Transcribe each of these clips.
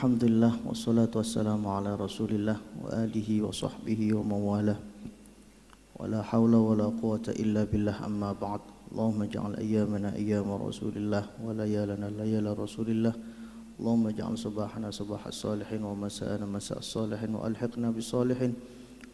Alhamdulillah wassalatu wassalamu ala Rasulillah wa alihi wa sahbihi wa mawalah. Wa la hawla wa la quwata illa billah amma ba'd. Allahumma ja'al ayyamana ayyama Rasulillah wa layalana layala Rasulillah. Allahumma ja'al sabahana sabahas salihin wa masa'ana masa'as salihin wa alhiqna bis salihin.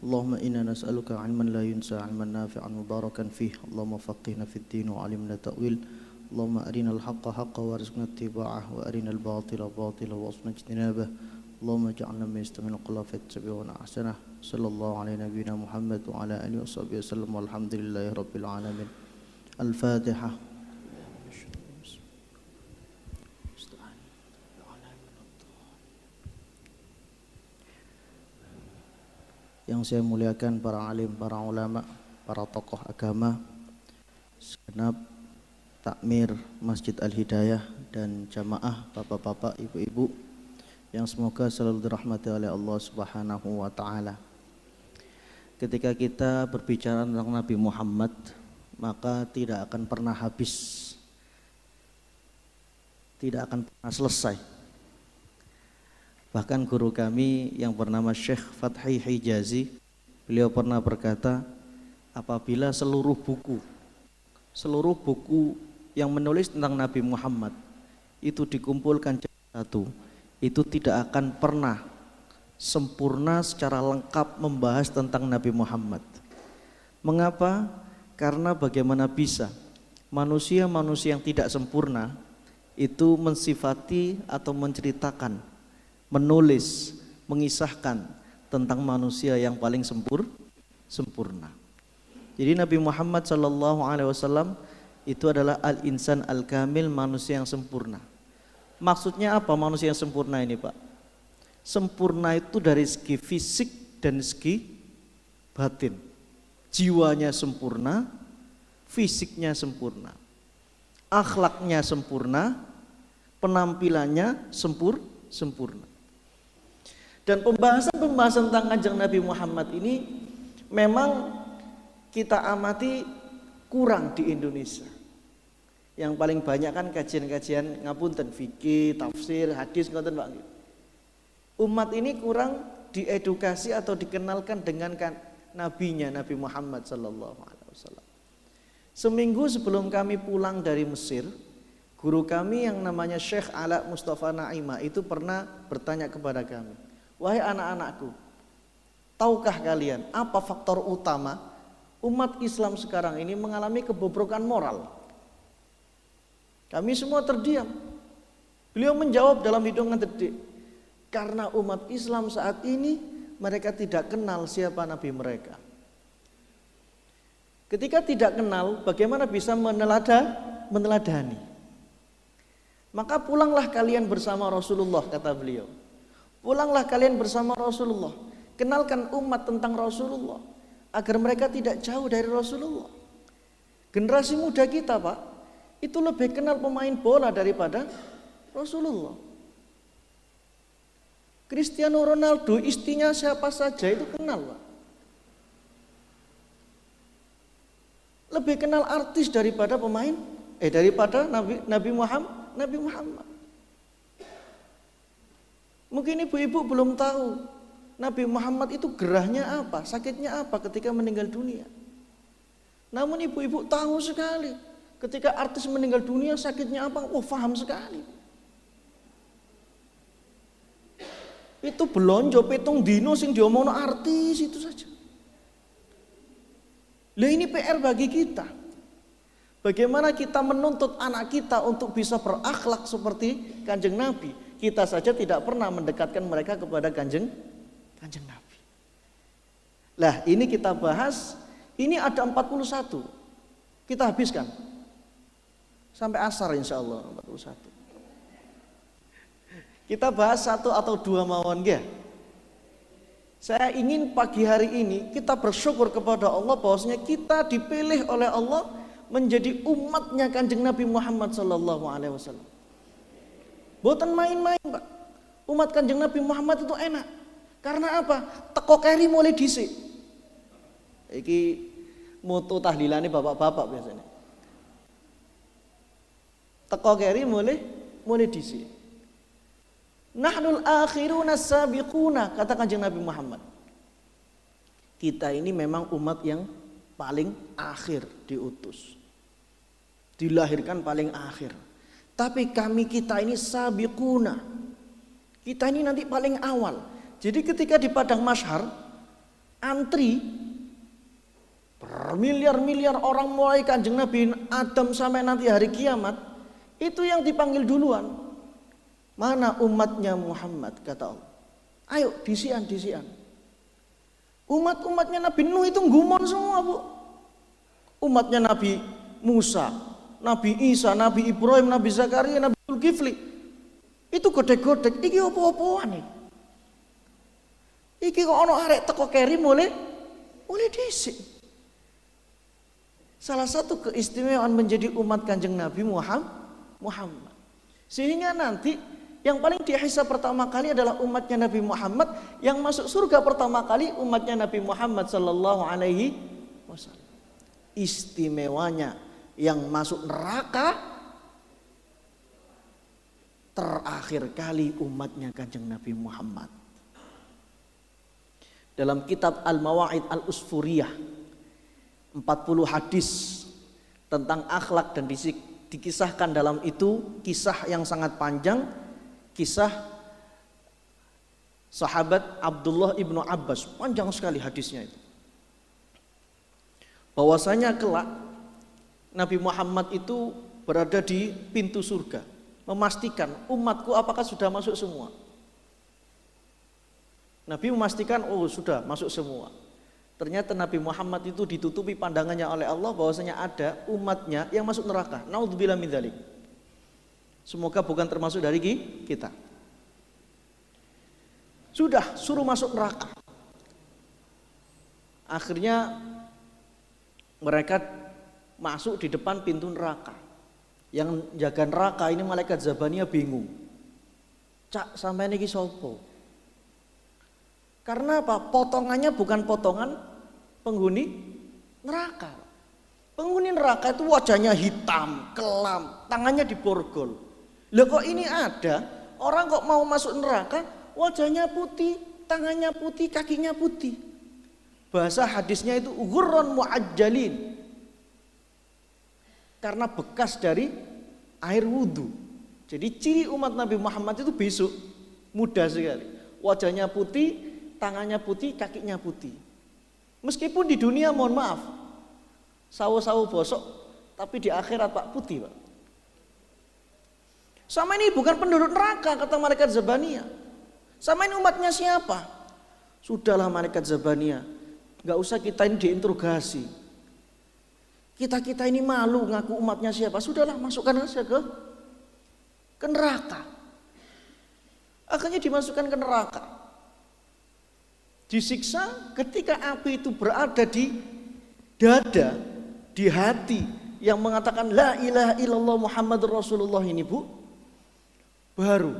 Allahumma inna nas'aluka 'ilman la yunsa 'ilman nafi'an mubarakan fih. Allahumma faqihna fid din wa 'allimna ta'wil. Allahumma arinal haqqa haqqa warzuqna ittiba'ah wa arinal batila batila warzuqna ijtinabah. Allahumma ja'alna min yastami'ul qawla fayattabi'una ahsanah. Sallallahu alaihi nabiyina Muhammad wa ala alihi washabbihi wasallam walhamdulillahi rabbil alamin. Al-Fatihah. Yang saya muliakan para alim, para ulama, para tokoh agama, segenap takmir Masjid Al-Hidayah dan jamaah bapak-bapak, ibu-ibu yang semoga selalu dirahmati oleh Allah Subhanahu wa taala. Ketika kita berbicara tentang Nabi Muhammad, maka tidak akan pernah habis, tidak akan pernah selesai. Bahkan guru kami yang bernama Syekh Fathi Hijazi, beliau pernah berkata, apabila seluruh buku yang menulis tentang Nabi Muhammad itu dikumpulkan jadi satu, itu tidak akan pernah sempurna secara lengkap membahas tentang Nabi Muhammad. Mengapa? Karena bagaimana bisa manusia-manusia yang tidak sempurna itu mensifati atau menceritakan, menulis, mengisahkan tentang manusia yang paling sempurna. Jadi Nabi Muhammad SAW itu adalah al-insan al-kamil, manusia yang sempurna. Maksudnya apa manusia yang sempurna ini, Pak? Sempurna itu dari segi fisik dan segi batin. Jiwanya sempurna, fisiknya sempurna, akhlaknya sempurna, penampilannya sempurna. Dan pembahasan tentang Kanjeng Nabi Muhammad ini memang kita amati kurang di Indonesia. Yang paling banyak kan kajian-kajian ngapunten fikih, tafsir, hadis ngoten Pak. Umat ini kurang diedukasi atau dikenalkan dengan nabinya Nabi Muhammad sallallahu alaihi wasallam. Seminggu sebelum kami pulang dari Mesir, guru kami yang namanya Syekh Ala Mustafa Naimah itu pernah bertanya kepada kami, "Wahai anak-anakku, tahukah kalian apa faktor utama umat Islam sekarang ini mengalami kebobrokan moral?" Kami semua terdiam. Beliau menjawab dalam hitungan detik, karena umat Islam saat ini mereka tidak kenal siapa Nabi mereka. Ketika tidak kenal, bagaimana bisa meneladani? Maka pulanglah kalian bersama Rasulullah, kata beliau. Pulanglah kalian bersama Rasulullah. Kenalkan umat tentang Rasulullah agar mereka tidak jauh dari Rasulullah. Generasi muda kita, Pak, itu lebih kenal pemain bola daripada Rasulullah. Cristiano Ronaldo, istrinya siapa saja itu kenal, Pak. Lebih kenal artis daripada daripada Nabi Muhammad. Mungkin ibu-ibu belum tahu Nabi Muhammad itu gerahnya apa, sakitnya apa ketika meninggal dunia. Namun ibu-ibu tahu sekali ketika artis meninggal dunia sakitnya apa, paham sekali. Itu belonjo petung dino sing diomongno artis itu saja. Lah ini PR bagi kita. Bagaimana kita menuntut anak kita untuk bisa berakhlak seperti Kanjeng Nabi. Kita saja tidak pernah mendekatkan mereka kepada Kanjeng Nabi. Lah ini kita bahas, ini ada 41. Kita habiskan sampai asar insya Allah 41. Kita bahas 1 atau 2 mawon ya. Saya ingin pagi hari ini kita bersyukur kepada Allah bahwasanya kita dipilih oleh Allah menjadi umatnya Kanjeng Nabi Muhammad sallallahu alaihi wasallam. Boten main-main, Pak. Umat Kanjeng Nabi Muhammad itu enak. Karena apa? Teko keri mulai dhisik. Iki mutu tahlilane bapak-bapak biasanya. Teko keri mulai dhisik. Nahnul akhiruna sabiquna, kata Kanjeng Nabi Muhammad. Kita ini memang umat yang paling akhir diutus. Dilahirkan paling akhir. Tapi kita ini sabiquna. Kita ini nanti paling awal. Jadi ketika di padang mahsyar antri bermiliar-miliar orang mulai Kanjeng Nabi Adam sampai nanti hari kiamat, itu yang dipanggil duluan. Mana umatnya Muhammad, kata Allah. Ayo disian. Umat-umatnya Nabi Nuh itu gumon semua, Bu. Umatnya Nabi Musa, Nabi Isa, Nabi Ibrahim, Nabi Zakaria, Nabi Zulkifli, itu godek-godek. Iki opo-opoan nih. Iki kok ono arek teko keri mulai disik. Salah satu keistimewaan menjadi umat Kanjeng Nabi Muhammad. Sehingga nanti yang paling dihisab pertama kali adalah umatnya Nabi Muhammad, yang masuk surga pertama kali umatnya Nabi Muhammad sallallahu alaihi wasallam. Istimewanya yang masuk neraka terakhir kali umatnya Kanjeng Nabi Muhammad. Dalam kitab Al-Mawa'id Al-Usfuriyah 40 hadis tentang akhlak dan dikisahkan dalam itu kisah yang sangat panjang, kisah sahabat Abdullah ibnu Abbas, panjang sekali hadisnya itu. Bahwasanya kelak Nabi Muhammad itu berada di pintu surga, memastikan umatku apakah sudah masuk semua. Nabi memastikan sudah masuk semua. Ternyata Nabi Muhammad itu ditutupi pandangannya oleh Allah bahwasanya ada umatnya yang masuk neraka. Naudzubillah min dzalik. Semoga bukan termasuk dari kita. Sudah suruh masuk neraka. Akhirnya mereka masuk di depan pintu neraka. Yang jaga neraka ini malaikat Zabaniyah bingung. Cak sampai niki sopo? Karena apa? Potongannya bukan potongan penghuni neraka. Penghuni neraka itu wajahnya hitam, kelam, tangannya diborgol. Loh kok ini ada orang kok mau masuk neraka, wajahnya putih, tangannya putih, kakinya putih. Bahasa hadisnya itu ghurran mu'ajjalin. Karena bekas dari air wudhu. Jadi ciri umat Nabi Muhammad itu besok mudah sekali. Wajahnya putih, tangannya putih, kakinya putih. Meskipun di dunia mohon maaf sawo-sawo bosok, tapi di akhirat Pak putih, Pak. Sama ini bukan penduduk neraka kata malaikat Zabaniyah. Sama ini umatnya siapa? Sudahlah malaikat Zabaniyah, nggak usah kita ini diinterogasi. Kita ini malu ngaku umatnya siapa. Sudahlah masukkan aja ke neraka. Akhirnya dimasukkan ke neraka. Disiksa ketika api itu berada di dada, di hati yang mengatakan la ilaha illallah Muhammadur Rasulullah ini, Bu. Baru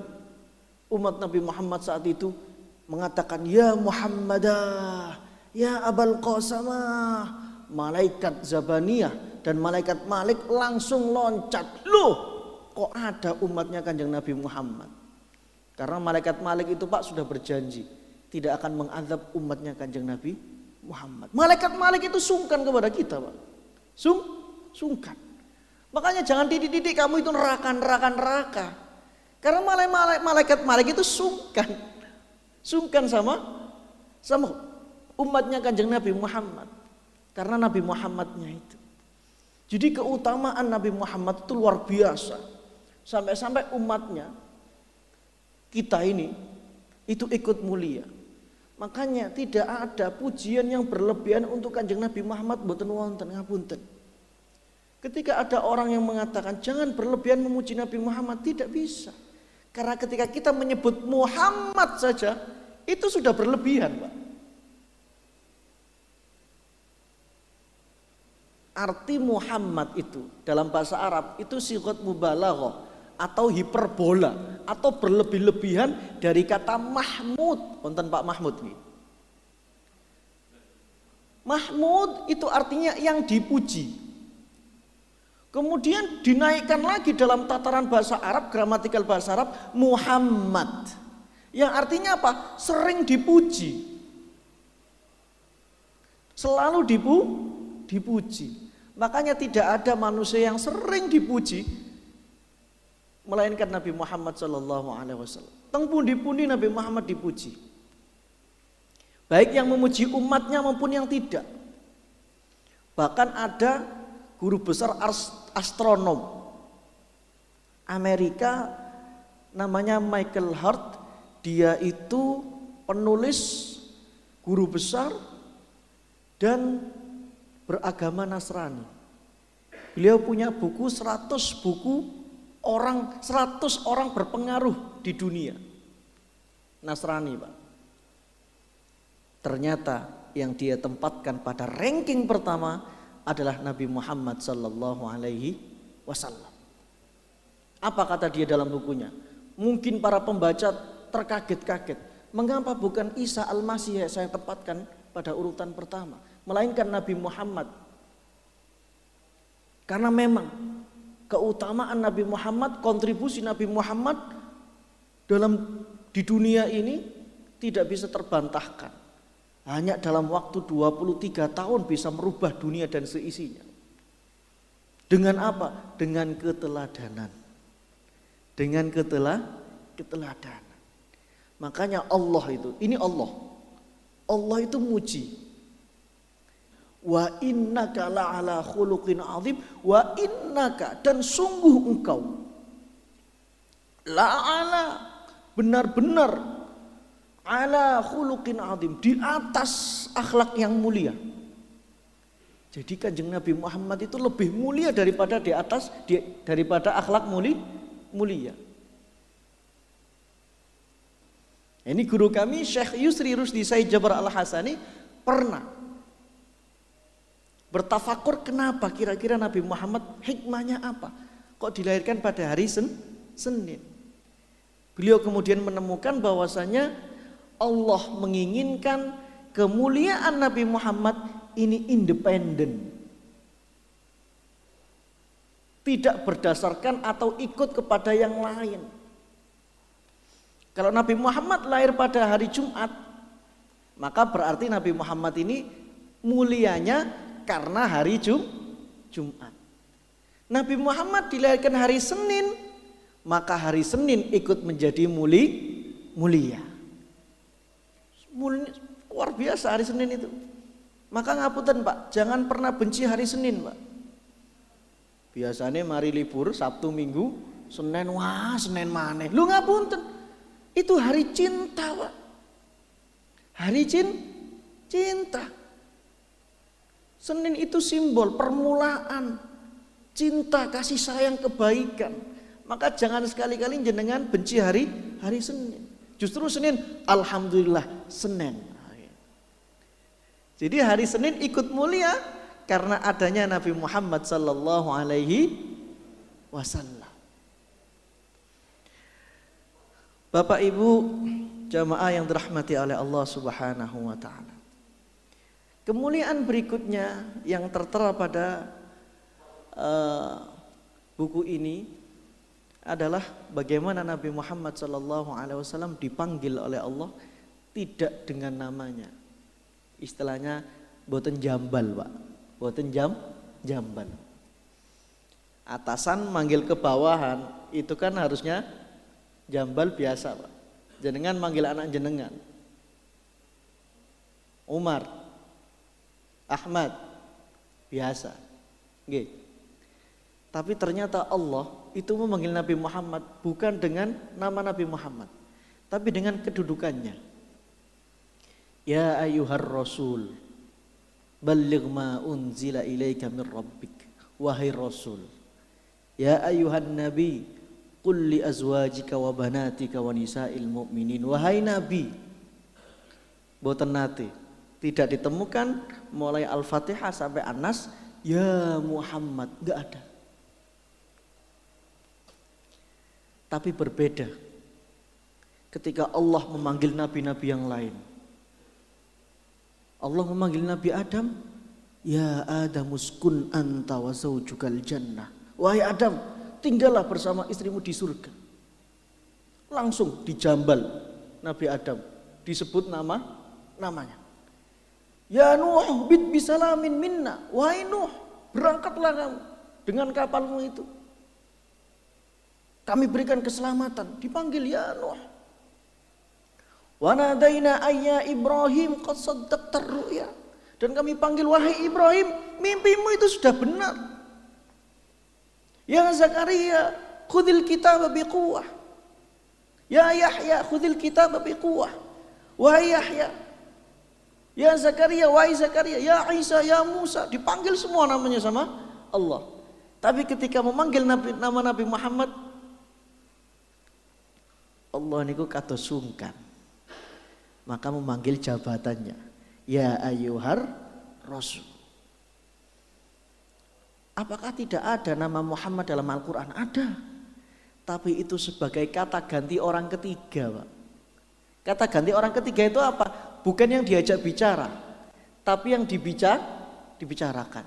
umat Nabi Muhammad saat itu mengatakan ya Muhammadah, ya Abul Qasamah. Malaikat Zabaniyah dan malaikat Malik langsung loncat. Loh, kok ada umatnya Kanjeng Nabi Muhammad? Karena malaikat Malik itu Pak sudah berjanji tidak akan mengazab umatnya Kanjeng Nabi Muhammad. Malaikat Malik itu sungkan kepada kita, Pak. Sungkan. Makanya jangan didik-didik kamu itu neraka. Karena malaikat Malik itu sungkan. Sungkan sama umatnya Kanjeng Nabi Muhammad. Karena Nabi Muhammadnya itu. Jadi keutamaan Nabi Muhammad itu luar biasa. Sampai-sampai umatnya kita ini itu ikut mulia. Makanya tidak ada pujian yang berlebihan untuk Kanjeng Nabi Muhammad mboten wonten, ngapunten. Ketika ada orang yang mengatakan jangan berlebihan memuji Nabi Muhammad, tidak bisa. Karena ketika kita menyebut Muhammad saja itu sudah berlebihan, Pak. Arti Muhammad itu dalam bahasa Arab itu sighat mubalaghah atau hiperbola atau berlebih-lebihan dari kata Mahmud. Wonten Pak Mahmud nih. Mahmud itu artinya yang dipuji. Kemudian dinaikkan lagi dalam tataran bahasa Arab, gramatikal bahasa Arab, Muhammad. Yang artinya apa? Sering dipuji. Selalu dipuji. Makanya tidak ada manusia yang sering dipuji melainkan Nabi Muhammad SAW. Teng pundi-pundi Nabi Muhammad dipuji. Baik yang memuji umatnya maupun yang tidak. Bahkan ada guru besar astronom Amerika namanya Michael Hart. Dia itu penulis, guru besar dan beragama Nasrani. Beliau punya buku 100 orang berpengaruh di dunia Nasrani, Pak. Ternyata yang dia tempatkan pada ranking pertama adalah Nabi Muhammad sallallahu alaihi wasallam. Apa kata dia dalam bukunya? Mungkin para pembaca terkaget-kaget. Mengapa bukan Isa Al-Masih yang saya tempatkan pada urutan pertama, melainkan Nabi Muhammad? Karena memang keutamaan Nabi Muhammad, kontribusi Nabi Muhammad di dunia ini tidak bisa terbantahkan. Hanya dalam waktu 23 tahun bisa merubah dunia dan seisinya. Dengan apa? Dengan keteladanan. Dengan keteladanan. Makanya Allah itu, ini Allah itu muji. Wa innaka la'ala khuluqin azim, wa innaka, dan sungguh engkau la'ala, benar-benar ala khuluqin azim, di atas akhlak yang mulia. Jadi Kanjeng Nabi Muhammad itu lebih mulia daripada daripada akhlak mulia. Ini guru kami Syekh Yusri Rusdi Said Jabar Al-Hasani pernah bertafakur kenapa kira-kira Nabi Muhammad hikmahnya apa? Kok dilahirkan pada hari Senin? Beliau kemudian menemukan bahwasanya Allah menginginkan kemuliaan Nabi Muhammad ini independen. Tidak berdasarkan atau ikut kepada yang lain. Kalau Nabi Muhammad lahir pada hari Jumat, maka berarti Nabi Muhammad ini mulianya karena hari Jumat. Nabi Muhammad dilahirkan hari Senin, maka hari Senin ikut menjadi mulia. Luar biasa hari Senin itu. Maka ngapunten Pak, jangan pernah benci hari Senin Pak. Biasanya mari libur Sabtu Minggu, Senin, wah Senin maneh. Lu ngapunten. Itu hari cinta, Pak. Hari cinta. Senin itu simbol permulaan cinta, kasih sayang, kebaikan. Maka jangan sekali-kali jenengan benci hari Senin. Justru Senin, alhamdulillah Senin. Jadi hari Senin ikut mulia karena adanya Nabi Muhammad sallallahu alaihi wasallam. Bapak Ibu jamaah yang dirahmati oleh Allah Subhanahu wa taala. Kemuliaan berikutnya yang tertera pada buku ini adalah bagaimana Nabi Muhammad sallallahu alaihi wasallam dipanggil oleh Allah tidak dengan namanya. Istilahnya boten jambal, Pak. Boten jambal. Atasan manggil ke bawahan itu kan harusnya jambal biasa, Pak. Jenengan manggil anak jenengan. Umar, Ahmad, biasa. Nggih. Tapi ternyata Allah itu memanggil Nabi Muhammad bukan dengan nama Nabi Muhammad, tapi dengan kedudukannya. Ya ayyuhar rasul, balligh ma unzila ilaika min rabbik. Wahai Rasul. Ya ayyuhan nabi, qul li azwajika wa banatika wa nisa'il mu'minin. Wahai Nabi. Boten nate, tidak ditemukan mulai Al-Fatihah sampai An-Nas ya Muhammad, enggak ada. Tapi berbeda ketika Allah memanggil nabi-nabi yang lain. Allah memanggil Nabi Adam, ya Adamuskun anta wa zaujukal jannah. wahai Adam, tinggallah bersama istrimu di surga. Langsung dijambal Nabi Adam, disebut namanya. Ya Nuh, bid bisalamin minna. Wahai Nuh, berangkatlah kamu dengan kapalmu itu. Kami berikan keselamatan. Dipanggil ya Nuh. Wa nadaina ayya Ibrahim qad saddaqtar ru'ya. Dan kami panggil wahai Ibrahim, mimpimu itu sudah benar. Ya Zakaria, khudhil kitaba biquwwah. Ya Yahya, khudhil kitaba biquwwah. Wahai Yahya, ya Zakaria, wahai Zakaria, ya Isa, ya Musa, dipanggil semua namanya sama Allah. Tapi ketika memanggil nama Nabi Muhammad, Allah niku kados sungkan. Maka memanggil jabatannya, ya ayyuhar rasul. Apakah tidak ada nama Muhammad dalam Al-Quran? Ada. Tapi itu sebagai kata ganti orang ketiga, Pak. Kata ganti orang ketiga itu apa? Bukan yang diajak bicara, tapi yang dibicarakan.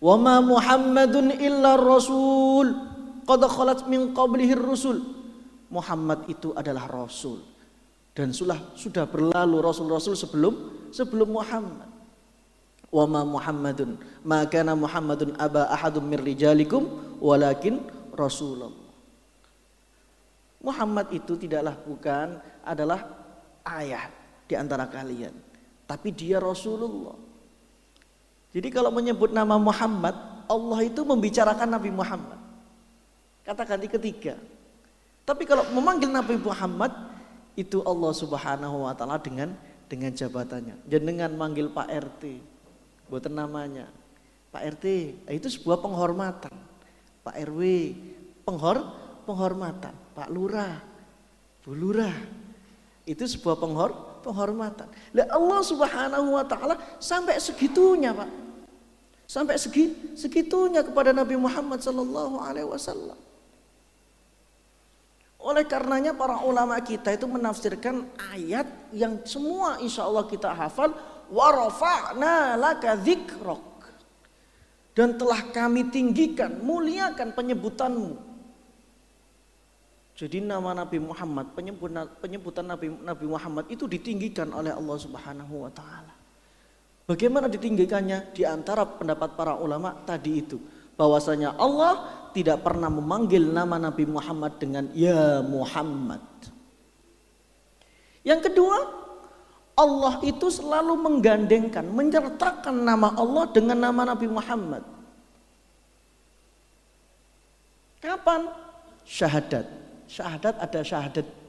Wa ma Muhammadun illa rasul qad khalat min qablihi rusul. Muhammad itu adalah rasul dan sudah berlalu rasul-rasul sebelum Muhammad. Wa ma Muhammadun ma kana Muhammadun aba ahadum mir rijalikum walakin rasulullah. Muhammad itu adalah ayah di antara kalian, tapi dia Rasulullah. Jadi kalau menyebut nama Muhammad, Allah itu membicarakan Nabi Muhammad. Kata ganti ketiga. Tapi kalau memanggil Nabi Muhammad, itu Allah Subhanahu wa taala dengan jabatannya. Jenengan manggil Pak RT, mboten namanya. Pak RT, itu sebuah penghormatan. Pak RW, penghormatan. Pak Lurah, Bu Lurah, itu sebuah penghormatan. Lah Allah Subhanahu wa taala sampai segitunya, Pak. Sampai segitunya kepada Nabi Muhammad sallallahu alaihi wasallam. Oleh karenanya para ulama kita itu menafsirkan ayat yang semua insya Allah kita hafal, wa rafa'na laka dzikrak, dan telah kami tinggikan, muliakan penyebutanmu. Jadi nama Nabi Muhammad, penyebutan Nabi Muhammad itu ditinggikan oleh Allah Subhanahu wa taala. Bagaimana ditinggikannya? Di antara pendapat para ulama tadi itu, bahwasanya Allah tidak pernah memanggil nama Nabi Muhammad dengan ya Muhammad. Yang kedua, Allah itu selalu menggandengkan, menyertakan nama Allah dengan nama Nabi Muhammad. Kapan? Syahadat.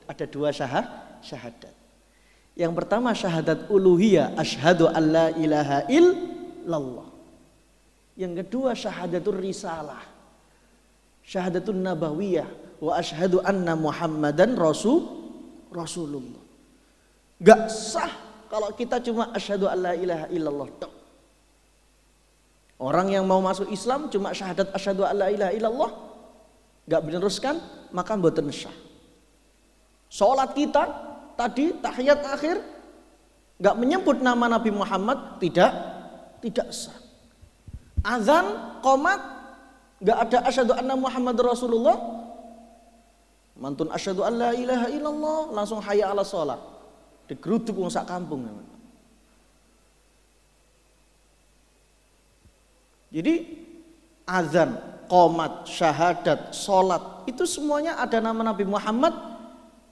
Ada dua syahadat. Yang pertama syahadat uluhiyah, asyhadu alla ilaha illallah. Yang kedua syahadatul risalah, syahadatun nabawiyah, wa asyhadu anna Muhammadan Rasulullah. Gak sah kalau kita cuma asyhadu alla ilaha illallah. Orang yang mau masuk Islam cuma syahadat asyhadu alla ilaha illallah, gak meneruskan, maka mboten sah. Salat kita tadi tahiyat akhir gak menyebut nama Nabi Muhammad, tidak sah. Azan, qomat, gak ada asyhadu anna Muhammad Rasulullah, mantun asyhadu an la ilaha illallah, langsung hayya ala sholat, digeruduk wong sak kampung. Jadi azan, qomat, syahadat, sholat, itu semuanya ada nama Nabi Muhammad,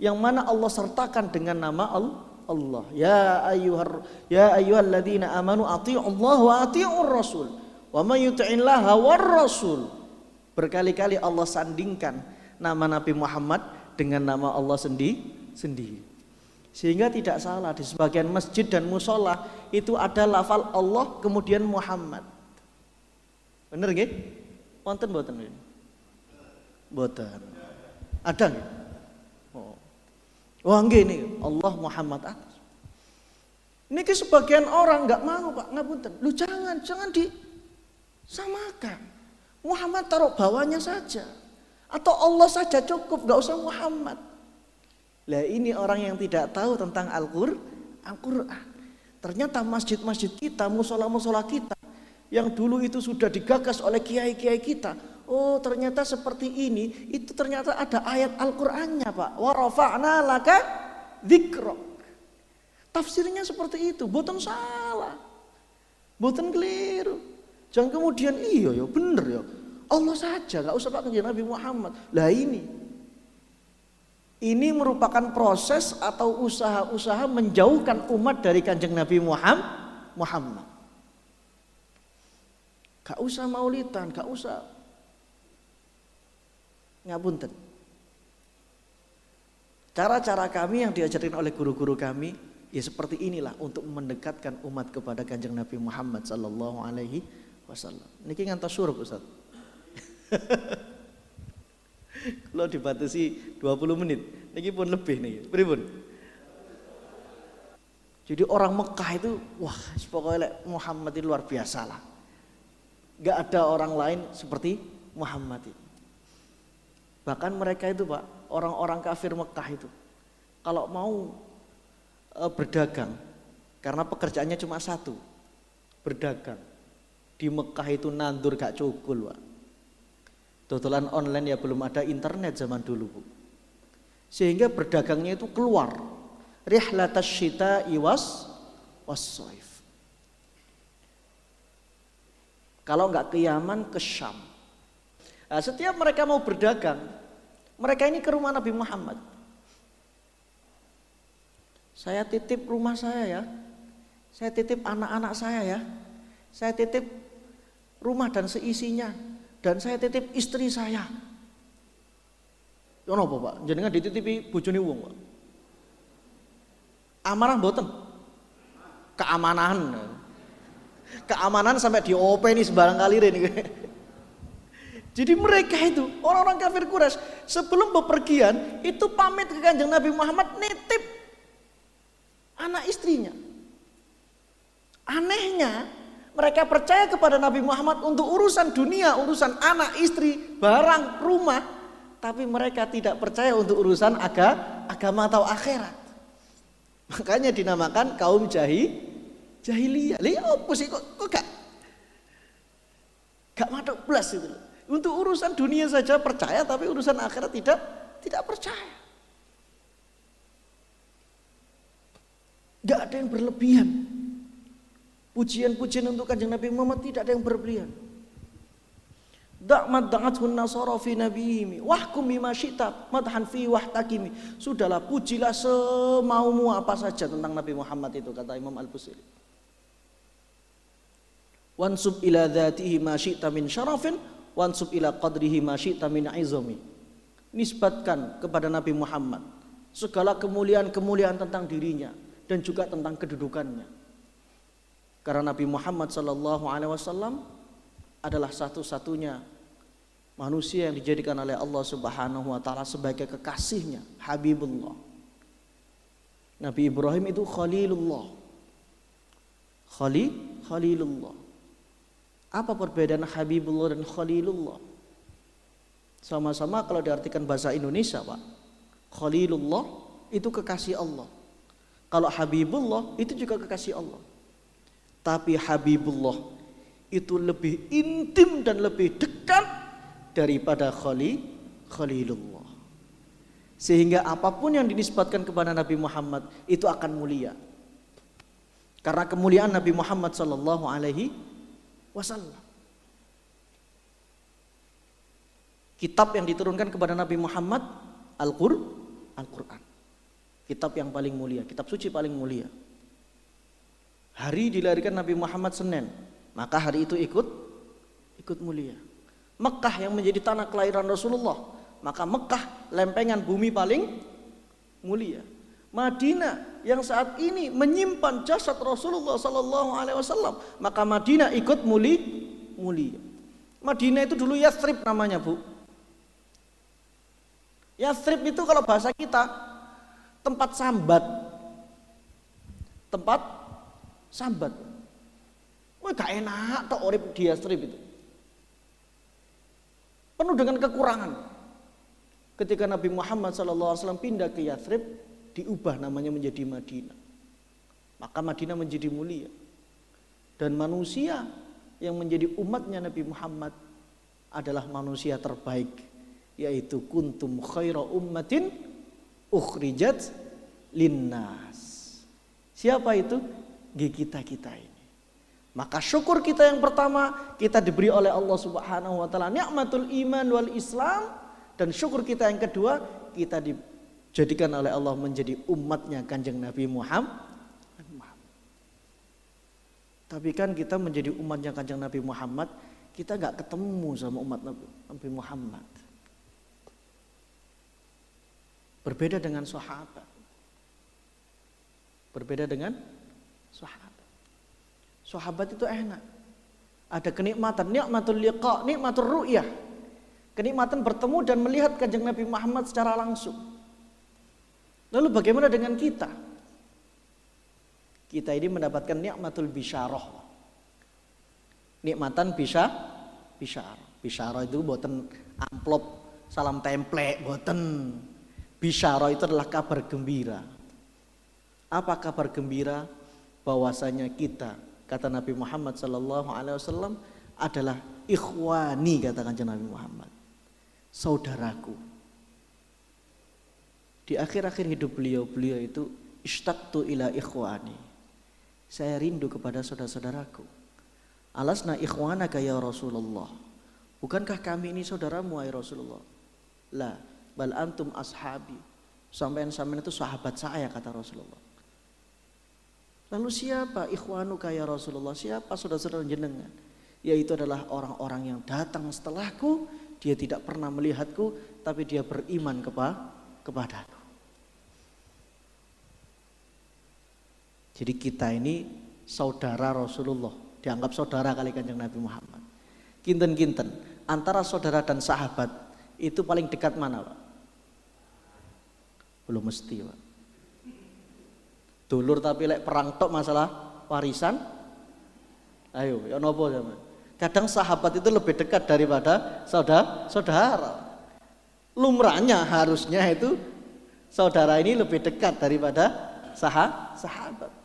yang mana Allah sertakan dengan nama Allah. Ya ayyuhalladzina amanu athi'ullah wa athi'ur rasul. Wa may yuti'illaha war rasul. Berkali-kali Allah sandingkan nama Nabi Muhammad dengan nama Allah sendiri. Sehingga tidak salah di sebagian masjid dan musola itu ada lafal Allah kemudian Muhammad. Bener nggih? Wonten mboten? Mboten. Ada nggih? Oh. Wah nggih niki Allah Muhammad atas. Niki sebagian orang enggak mau, Pak, ngapunten. Lu jangan disamakan. Muhammad taruh bawahnya saja. Atau Allah saja cukup, enggak usah Muhammad. Lah ini orang yang tidak tahu tentang Al-Qur'an. Ternyata masjid-masjid kita, musola-musola kita yang dulu itu sudah digagas oleh kiai-kiai kita, Oh ternyata seperti ini, itu ternyata ada ayat Al-Qur'annya Pak. Wa rafa'na laka dzikrak. Tafsirnya seperti itu, boten salah. Boten keliru. Jangan kemudian iya ya bener ya. Allah saja, nggak usah pakai Nabi Muhammad. Lah ini merupakan proses atau usaha-usaha menjauhkan umat dari Kanjeng Nabi Muhammad. Gak usah maulidan, gak usah. Ngapunten. Cara-cara kami yang diajarin oleh guru-guru kami ya seperti inilah untuk mendekatkan umat kepada Kanjeng Nabi Muhammad sallallahu alaihi wasallam. Niki ngantos suruh Ustaz. Kalau dibatasi 20 menit, niki pun lebih nih. Pripun? Jadi orang Mekah itu wah pokoknya Muhammad itu luar biasa lah. Gak ada orang lain seperti Muhammad itu. Bahkan mereka itu Pak, orang-orang kafir Mekah itu kalau mau berdagang, karena pekerjaannya cuma satu, berdagang. Di Mekah itu nandur gak cukul Pak. Dodolan online ya belum ada internet zaman dulu Bu. Sehingga berdagangnya itu keluar rihlatas syita'i was-shaif. Kalau nggak ke Yaman, ke Syam. Nah, setiap mereka mau berdagang, mereka ini ke rumah Nabi Muhammad. Saya titip rumah saya ya, saya titip anak-anak saya ya, saya titip rumah dan seisinya, dan saya titip istri saya. Yono apa Pak? Jenengan dititipi bojone wong Pak. Amanah mboten? Keamanan sampai diopeni sembarang kali ini. Jadi mereka itu orang-orang kafir Quraisy sebelum bepergian itu pamit ke Kanjeng Nabi Muhammad nitip anak istrinya. Anehnya mereka percaya kepada Nabi Muhammad untuk urusan dunia, urusan anak istri, barang, rumah, tapi mereka tidak percaya untuk urusan agama atau akhirat. Makanya dinamakan kaum jahiliyah. Lihat apa sih kok gak madok belas itu. Untuk urusan dunia saja percaya, tapi urusan akhirat tidak percaya. Gak ada yang berlebihan. Pujian-pujian untuk Kanjeng Nabi Muhammad tidak ada yang berlebihan. Da'mat da'athun nasara fi nabiyimi wahkum bima syi'ta madhan fi wahtakimi. Sudahlah pujilah semaumu apa saja tentang Nabi Muhammad itu, kata Imam Al-Busiri. Wansub ila dzatihi ma syi'ta min syarafin wansub ila qadrihi ma syi'ta min izami. Nisbatkan kepada Nabi Muhammad segala kemuliaan-kemuliaan tentang dirinya dan juga tentang kedudukannya. Karena Nabi Muhammad sallallahu alaihi wasallam adalah satu-satunya manusia yang dijadikan oleh Allah Subhanahu wa taala sebagai kekasihnya, Habibullah. Nabi Ibrahim itu Khalilullah. Khalilullah. Apa perbedaan Habibullah dan Khalilullah? Sama-sama kalau diartikan bahasa Indonesia, Pak. Khalilullah itu kekasih Allah. Kalau Habibullah itu juga kekasih Allah. Tapi Habibullah itu lebih intim dan lebih dekat daripada Khalilullah. Sehingga apapun yang dinisbatkan kepada Nabi Muhammad itu akan mulia. Karena kemuliaan Nabi Muhammad sallallahu alaihi wasallam. Kitab yang diturunkan kepada Nabi Muhammad Al-Qur'an. Kitab yang paling mulia, kitab suci paling mulia. Hari dilahirkan Nabi Muhammad Senin, maka hari itu ikut mulia. Mekah yang menjadi tanah kelahiran Rasulullah, maka Mekah lempengan bumi paling mulia. Madinah yang saat ini menyimpan jasad Rasulullah sallallahu alaihi wasallam, maka Madinah ikut mulia. Madinah itu dulu Yathrib namanya, Bu. Yathrib itu kalau bahasa kita tempat sambat. Wah, gak enak tok urip di Yathrib itu. Penuh dengan kekurangan. Ketika Nabi Muhammad SAW pindah ke Yathrib, diubah namanya menjadi Madinah. Maka Madinah menjadi mulia. Dan manusia yang menjadi umatnya Nabi Muhammad adalah manusia terbaik, yaitu kuntum khaira ummatin ukhrijat linnas. Siapa itu? Kita ini. Maka syukur kita yang pertama, kita diberi oleh Allah Subhanahu wa taala nikmatul iman wal Islam, dan syukur kita yang kedua, kita dijadikan oleh Allah menjadi umatnya Kanjeng Nabi Muhammad. Tapi kan kita menjadi umatnya Kanjeng Nabi Muhammad, kita nggak ketemu sama umat Nabi Muhammad. Berbeda dengan sahabat. Berbeda dengan sahabat. Sahabat itu enak. Ada kenikmatan, nikmatul liqa, nikmatul ru'yah. Kenikmatan bertemu dan melihat Kanjeng Nabi Muhammad secara langsung. Lalu bagaimana dengan kita? Kita ini mendapatkan nikmatul bisyarah. Nikmatan bisyarah. Bisyarah itu boten amplop, salam template, boten. Bisyarah itu adalah kabar gembira. Apa kabar gembira? Bahwasanya kita, kata Nabi Muhammad SAW, adalah ikhwani, kata Kanjeng Nabi Muhammad, saudaraku. Di akhir-akhir hidup beliau itu ishtaqtu ila ikhwani. Saya rindu kepada saudara-saudaraku. Alasna ikhwanaka ya Rasulullah. Bukankah kami ini saudaramu ya Rasulullah? La, bal antum ashabi. Sampean-sampean itu sahabat saya, kata Rasulullah. Lalu siapa ikhwanuka ya Rasulullah? Siapa saudara-saudara jenengan? Yaitu adalah orang-orang yang datang setelahku, dia tidak pernah melihatku, tapi dia beriman kepadaku. Jadi kita ini saudara Rasulullah, dianggap saudara kali Kanjeng Nabi Muhammad. Kinten-kinten, antara saudara dan sahabat itu paling dekat mana, Pak? Belum mesti, Pak. Dulur tapi lek perang tok masalah warisan. Ayo, ya nopo zaman. Kadang sahabat itu lebih dekat daripada saudara. Lumrahnya harusnya itu saudara ini lebih dekat daripada sahabat.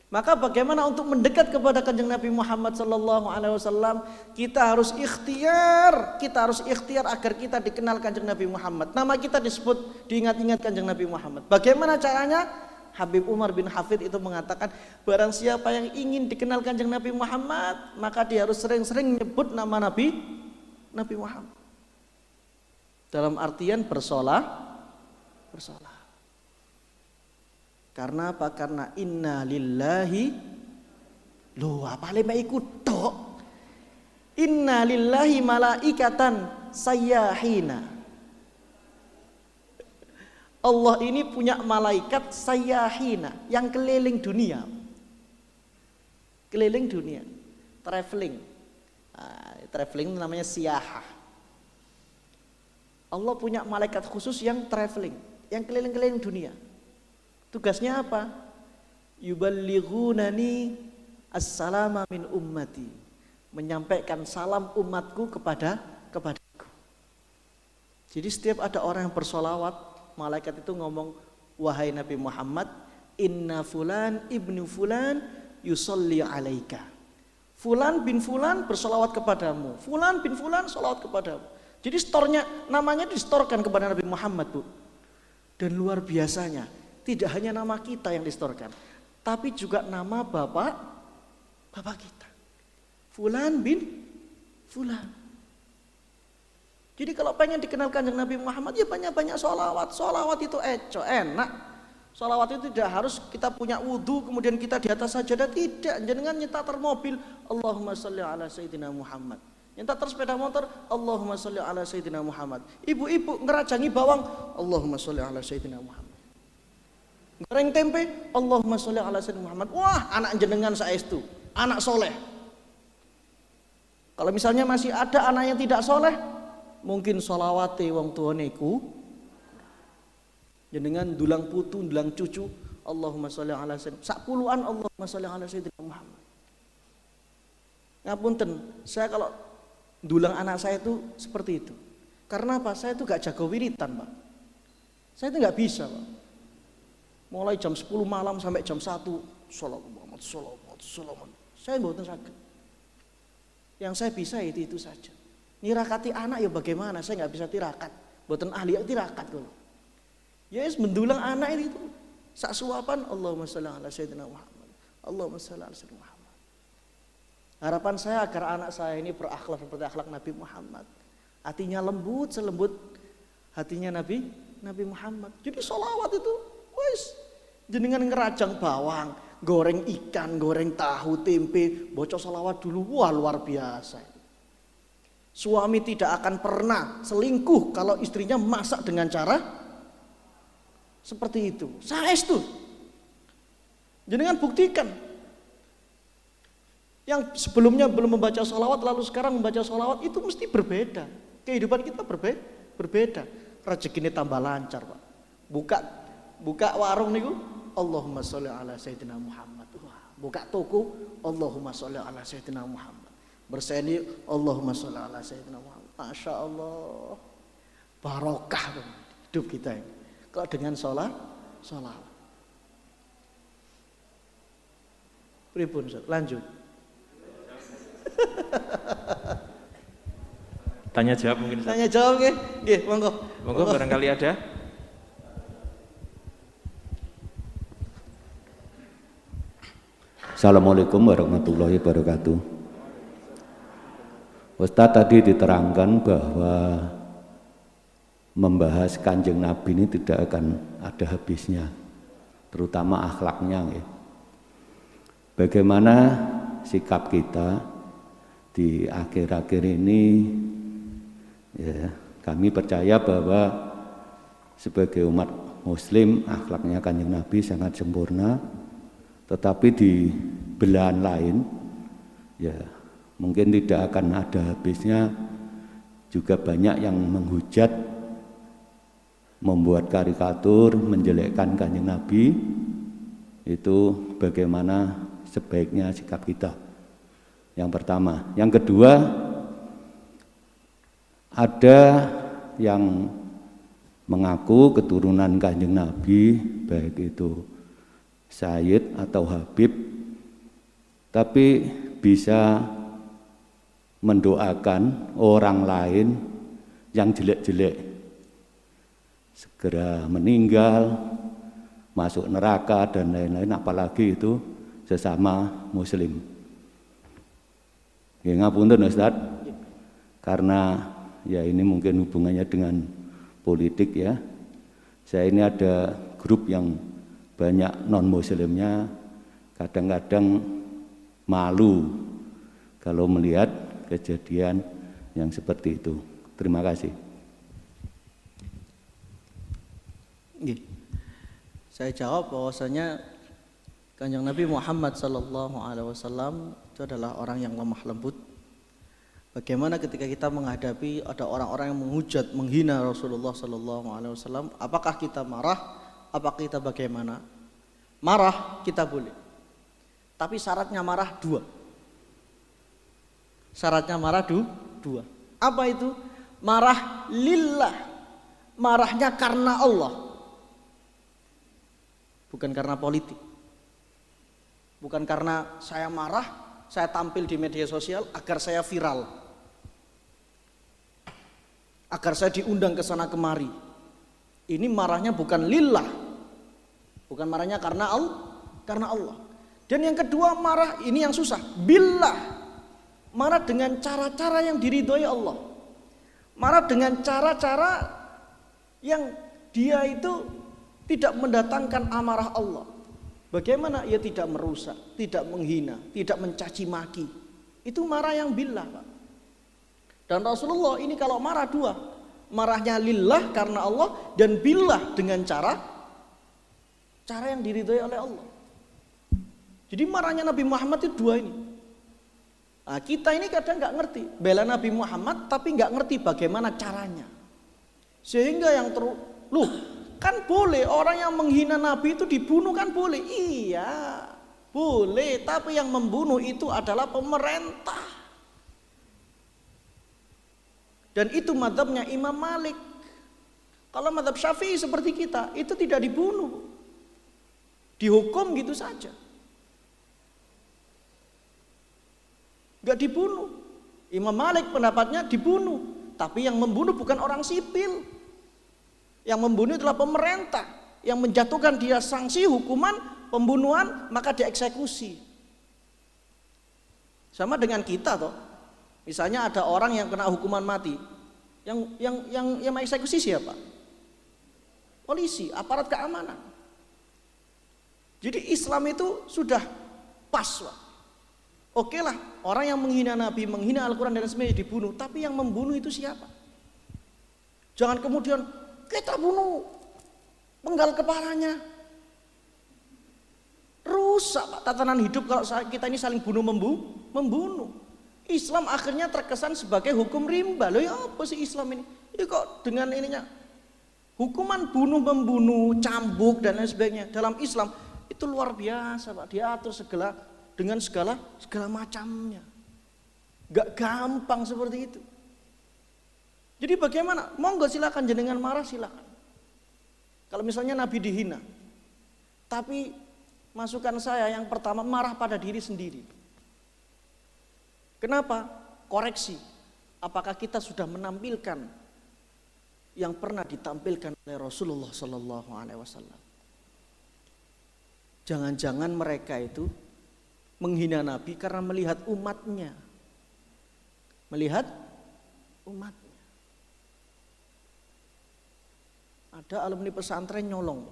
Maka bagaimana untuk mendekat kepada Kanjeng Nabi Muhammad SAW? Kita harus ikhtiar agar kita dikenal Kanjeng Nabi Muhammad. Nama kita disebut, diingat-ingat Kanjeng Nabi Muhammad. Bagaimana caranya? Habib Umar bin Hafid itu mengatakan, barang siapa yang ingin dikenal Kanjeng Nabi Muhammad, maka dia harus sering-sering menyebut nama Nabi Muhammad. Dalam artian bersolah. Karena apa? Karena inna lillahi, loh apa lema ikut tok? Inna lillahi malaikatan sayyahina. Allah ini punya malaikat sayyahina yang keliling dunia. Keliling dunia, traveling. Traveling namanya siyahah. Allah punya malaikat khusus yang traveling, yang keliling-keliling dunia. Tugasnya apa? Yuballighunani as-salama min ummati. Menyampaikan salam umatku kepadaku. Jadi setiap ada orang yang bersolawat, malaikat itu ngomong, wahai Nabi Muhammad, inna fulan ibnu fulan yusolli alaika. Fulan bin fulan bersolawat kepadamu. Fulan bin fulan solawat kepadamu. Jadi stornya, namanya distorkan kepada Nabi Muhammad, Bu. Dan luar biasanya, tidak hanya nama kita yang distorkan, tapi juga nama bapak kita. Fulan bin fulan. Jadi kalau pengen dikenal Kanjeng Nabi Muhammad, ya banyak-banyak sholawat. Sholawat itu enak. Sholawat itu tidak harus kita punya wudhu, kemudian kita di atas sajadah. Tidak, jangan nyetar mobil, Allahumma sholli ala Sayyidina Muhammad. Nyetar sepeda motor, Allahumma sholli ala Sayyidina Muhammad. Ibu-ibu ngerajangi bawang, Allahumma sholli ala Sayyidina Muhammad. Goreng tempe, Allahumma sholli ala Sayyidina Muhammad. Wah, anak jenengan saestu, anak soleh. Kalau misalnya masih ada anak yang tidak soleh, mungkin sholawate wong tuane iku jenengan dulang putu, dulang cucu, Allahumma sholli ala Sayyidina, sak puluhan Allahumma sholli ala Sayyidina Muhammad. Ngapunten, saya kalau dulang anak saya itu seperti itu. Karena apa? Saya itu gak jago wiritan, Pak. Saya itu gak bisa, Pak. Mulai jam 10 malam sampai jam 1, sholawat. Saya mboten saged. Yang saya bisa itu saja. Nirakati anak ya bagaimana? Saya nggak bisa tirakat. Boten ahli ya tirakat kula. Ya wis mendulang anak itu. Sak suapan Allahumma sholli ala sayyidina Muhammad. Allahumma sholli ala sayyidina Muhammad. Harapan saya agar anak saya ini berakhlak seperti akhlak Nabi Muhammad. Hatinya lembut selembut hatinya Nabi Muhammad. Jadi sholawat itu wis jenengan ngerajang bawang, goreng ikan, goreng tahu, tempe, baca sholawat dulu. Wah, luar biasa. Suami tidak akan pernah selingkuh kalau istrinya masak dengan cara seperti itu. Saestu. Jenengan buktikan. Yang sebelumnya belum membaca sholawat lalu sekarang membaca sholawat itu mesti berbeda. Kehidupan kita berbeda. Rezeki ini tambah lancar, Pak. Buka warung niku Allahumma sholli ala sayyidina Muhammad. Wah, buka toko Allahumma sholli ala sayyidina Muhammad. Berseni Allahumma sholli ala sayyidina Muhammad. Masya Allah. Barokah hidup kita ini. Kalau dengan sholat. Pripun, lanjut. Tanya jawab mungkin. Tanya jawab nggih, monggo. Monggo barangkali ada. Assalamualaikum warahmatullahi wabarakatuh. Ustadz tadi diterangkan bahwa membahas Kanjeng Nabi ini tidak akan ada habisnya, terutama akhlaknya. Ya. Bagaimana sikap kita di akhir-akhir ini? Ya, kami percaya bahwa sebagai umat Muslim akhlaknya Kanjeng Nabi sangat sempurna, tetapi di belahan lain, ya mungkin tidak akan ada habisnya. Juga banyak yang menghujat, membuat karikatur, menjelekkan Kanjeng Nabi. Itu bagaimana sebaiknya sikap kita. Yang pertama. Yang kedua, ada yang mengaku keturunan Kanjeng Nabi, baik itu Sayyid atau Habib, tapi bisa mendoakan orang lain yang jelek-jelek segera meninggal, masuk neraka dan lain-lain, apalagi itu sesama Muslim. Ya, ngapunten Ustaz, karena ya ini mungkin hubungannya dengan politik ya. Saya ini ada grup yang banyak non-muslimnya, kadang-kadang malu kalau melihat kejadian yang seperti itu. Terima kasih. Saya jawab bahwasanya Kanjeng Nabi Muhammad SAW itu adalah orang yang lemah lembut. Bagaimana ketika kita menghadapi ada orang-orang yang menghujat, menghina Rasulullah SAW, apakah kita marah? Apakah kita bagaimana? Marah kita boleh, tapi syaratnya marah dua. Syaratnya marah dua. Apa itu? Marah lillah, marahnya karena Allah, bukan karena politik. Bukan karena saya marah, saya tampil di media sosial agar saya viral, agar saya diundang ke sana kemari. Ini marahnya bukan lillah, bukan marahnya karena Allah. Dan yang kedua marah ini yang susah, billah, marah dengan cara-cara yang diridhoi Allah, marah dengan cara-cara yang dia itu tidak mendatangkan amarah Allah. Bagaimana? Ya tidak merusak, tidak menghina, tidak mencaci maki. Itu marah yang billah, Pak. Dan Rasulullah ini kalau marah dua, marahnya lillah karena Allah, dan billah dengan cara yang diridhoi oleh Allah. Jadi marahnya Nabi Muhammad itu dua ini. Nah, kita ini kadang nggak ngerti bela Nabi Muhammad, tapi nggak ngerti bagaimana caranya. Sehingga yang kan boleh orang yang menghina Nabi itu dibunuh, kan boleh. Iya, boleh, tapi yang membunuh itu adalah pemerintah. Dan itu mazhabnya Imam Malik. Kalau mazhab Syafi'i seperti kita, itu tidak dibunuh, dihukum gitu saja, nggak dibunuh. Imam Malik pendapatnya dibunuh, tapi yang membunuh bukan orang sipil. Yang membunuh adalah pemerintah yang menjatuhkan dia sanksi hukuman pembunuhan, maka dieksekusi. Sama dengan kita toh. Misalnya ada orang yang kena hukuman mati, yang mengeksekusi siapa? Polisi, aparat keamanan. Jadi Islam itu sudah pas, Pak. Oke lah, orang yang menghina Nabi, menghina Al-Quran dan sebagainya dibunuh, tapi yang membunuh itu siapa? Jangan kemudian kita bunuh, penggal kepalanya. Rusak, Pak, tatanan hidup kalau kita ini saling bunuh membunuh. Islam akhirnya terkesan sebagai hukum rimba. Loh ya apa sih Islam ini? Ini kok dengan ininya hukuman bunuh membunuh, cambuk dan lain sebagainya dalam Islam itu luar biasa, Pak. Diatur dengan segala macamnya. Gak gampang seperti itu. Jadi bagaimana? Monggo silakan jenengan marah silakan. Kalau misalnya Nabi dihina, tapi masukan saya yang pertama marah pada diri sendiri. Kenapa? Koreksi. Apakah kita sudah menampilkan yang pernah ditampilkan oleh Rasulullah Sallallahu Alaihi Wasallam? Jangan-jangan mereka itu menghina Nabi karena melihat umatnya. Melihat umatnya. Ada alumni pesantren nyolong.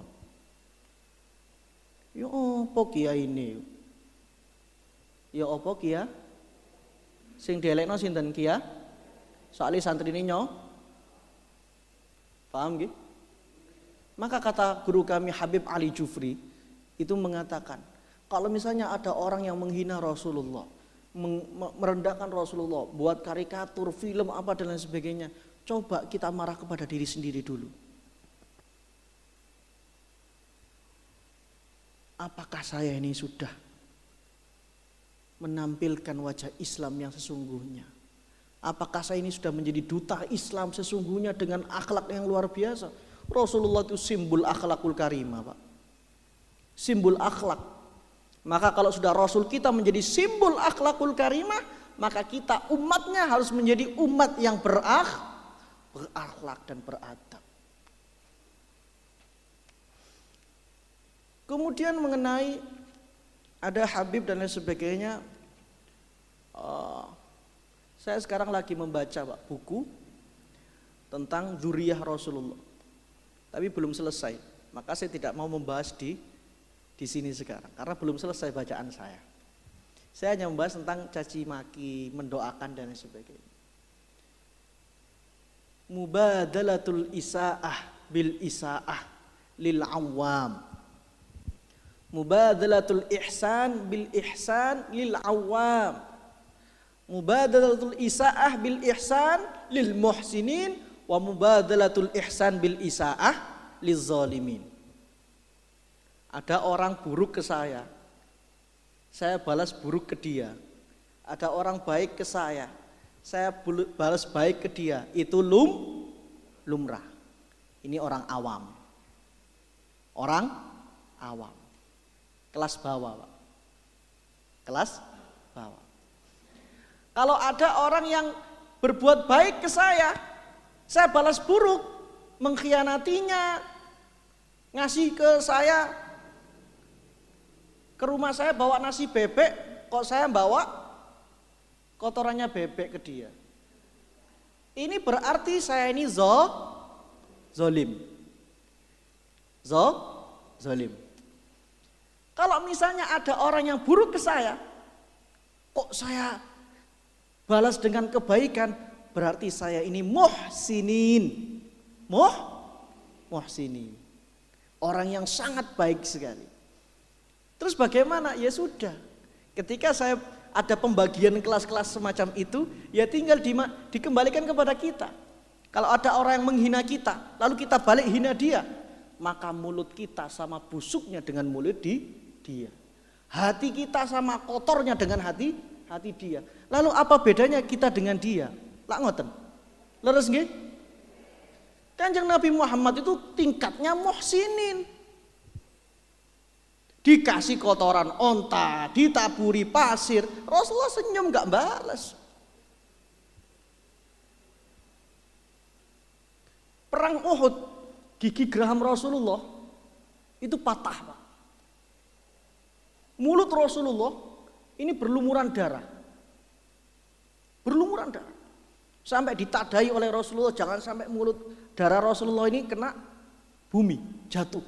Ya apa kiai ini? Ya apa kiai? Sing dielekno sinten kiai? Soalnya santri ini paham nggih? Maka kata guru kami Habib Ali Jufri itu mengatakan, kalau misalnya ada orang yang menghina Rasulullah, merendahkan Rasulullah, buat karikatur, film apa dan lain sebagainya, coba kita marah kepada diri sendiri dulu. Apakah saya ini sudah menampilkan wajah Islam yang sesungguhnya? Apakah saya ini sudah menjadi duta Islam sesungguhnya dengan akhlak yang luar biasa? Rasulullah itu simbol akhlakul karimah, Pak. Simbol akhlak. Maka kalau sudah Rasul kita menjadi simbol akhlakul karimah, maka kita umatnya harus menjadi umat yang berakhlak dan beradab. Kemudian mengenai ada Habib dan lain sebagainya, saya sekarang lagi membaca, Pak, buku tentang dzurriyyah Rasulullah, tapi belum selesai. Maka saya tidak mau membahas di sini sekarang karena belum selesai bacaan saya. Saya hanya membahas tentang caci maki, mendoakan dan lain sebagainya. Mubadalatul isaah bil isaah lil awam. Mubadalatul ihsan bil ihsan lil awam. Mubadalatul isaah bil ihsan lil muhsinin wa mubadalatul ihsan bil isaah liz zalimin. Ada orang buruk ke saya balas buruk ke dia. Ada orang baik ke saya balas baik ke dia. Itu lumrah. Ini orang awam. Orang awam. Kelas bawah, Pak. Kelas bawah. Kalau ada orang yang berbuat baik ke saya balas buruk, mengkhianatinya, ngasih ke saya, ke rumah saya bawa nasi bebek, kok saya bawa kotorannya bebek ke dia. Ini berarti saya ini zolim. Zolim. Kalau misalnya ada orang yang buruk ke saya, kok saya balas dengan kebaikan, berarti saya ini muhsinin. Muhsinin. Orang yang sangat baik sekali. Terus bagaimana? Ya sudah. Ketika saya ada pembagian kelas-kelas semacam itu, ya tinggal dikembalikan kepada kita. Kalau ada orang yang menghina kita, lalu kita balik hina dia, maka mulut kita sama busuknya dengan mulut dia. Hati kita sama kotornya dengan hati dia. Lalu apa bedanya kita dengan dia? Lak ngoten. Leres nggih? Kanjeng Nabi Muhammad itu tingkatnya muhsinin. Dikasih kotoran onta, ditaburi pasir, Rasulullah senyum gak balas. Perang Uhud, gigi geraham Rasulullah itu patah, Pak. Mulut Rasulullah ini berlumuran darah. Berlumuran darah. Sampai ditadai oleh Rasulullah, jangan sampai mulut darah Rasulullah ini kena bumi, jatuh.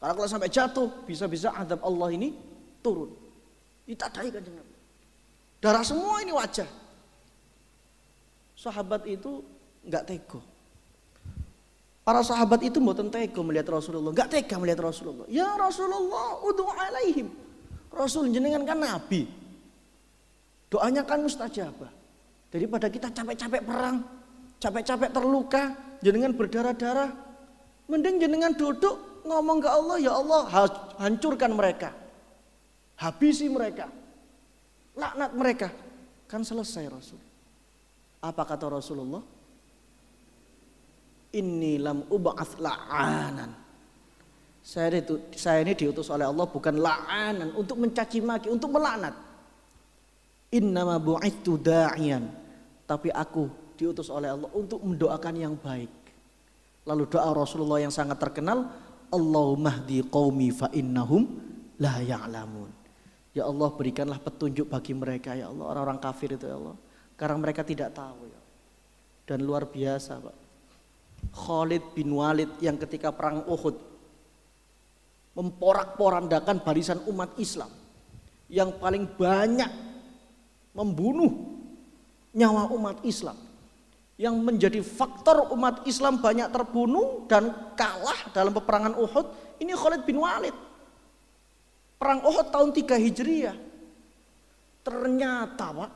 Karena kalau sampai jatuh, bisa-bisa azab Allah ini turun. Ditadai Kanjeng Nabi. Darah semua ini wajah. Sahabat itu enggak tega. Para sahabat itu mboten tega melihat Rasulullah, enggak tega melihat Rasulullah. Ya Rasulullah, ud'u alaihim. Rasul jenengan kan nabi. Doanya kan mustajabah. Daripada kita capek-capek perang, capek-capek terluka, jenengan berdarah-darah, mending jenengan duduk ngomong ke Allah, ya Allah, hancurkan mereka. Habisi mereka. Laknat mereka. Kan selesai Rasul. Apa kata Rasulullah? Inni lam ub'ats la'anan. Saya ini diutus oleh Allah bukan la'anan, untuk mencaci maki, untuk melaknat. Innama bu'ittu da'iyan. Tapi aku diutus oleh Allah untuk mendoakan yang baik. Lalu doa Rasulullah yang sangat terkenal, Allahumma hdi qaumi fa innahum la ya'lamun. Ya Allah, berikanlah petunjuk bagi mereka ya Allah, orang-orang kafir itu ya Allah, karena mereka tidak tahu ya. Dan luar biasa Pak, Khalid bin Walid yang ketika perang Uhud memporak-porandakan barisan umat Islam, yang paling banyak membunuh nyawa umat Islam, yang menjadi faktor umat Islam banyak terbunuh dan kalah dalam peperangan Uhud, ini Khalid bin Walid. Perang Uhud tahun 3 Hijriah. Ternyata Pak,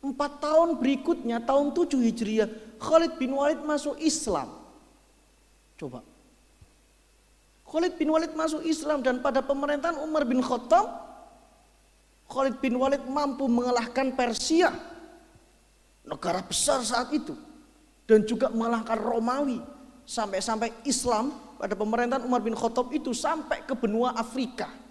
4 tahun berikutnya tahun 7 Hijriah, Khalid bin Walid masuk Islam. Coba. Khalid bin Walid masuk Islam, dan pada pemerintahan Umar bin Khattab, Khalid bin Walid mampu mengalahkan Persia, negara besar saat itu, dan juga mengalahkan Romawi, sampai-sampai Islam pada pemerintahan Umar bin Khattab itu sampai ke benua Afrika.